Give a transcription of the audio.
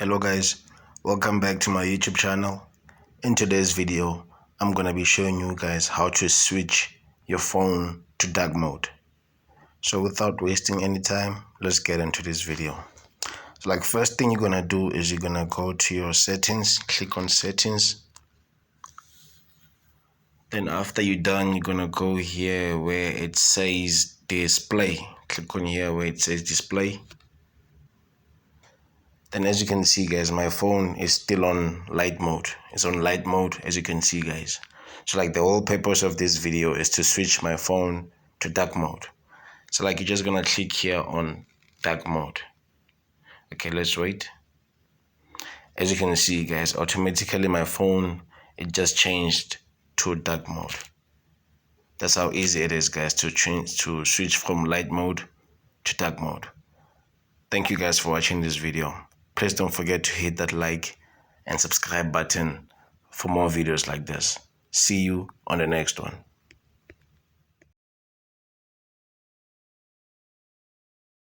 Hello guys, welcome back to my YouTube channel. In today's video, I'm gonna be showing you guys how to switch your phone to dark mode. So without wasting any time, let's get into this video. So like first thing you're gonna do is you're gonna go to your settings, click on settings. Then after you're done, you're gonna go here where it says display. Click on here where it says display. Then as you can see guys, my phone is still on light mode. It's on light mode as you can see guys. So like the whole purpose of this video is to switch my phone to dark mode. So like you're just gonna click here on dark mode. Okay, let's wait. As you can see guys, automatically my phone, it just changed to dark mode. That's how easy it is guys to switch from light mode to dark mode. Thank you guys for watching this video. Please don't forget to hit that like and subscribe button for more videos like this. See you on the next one.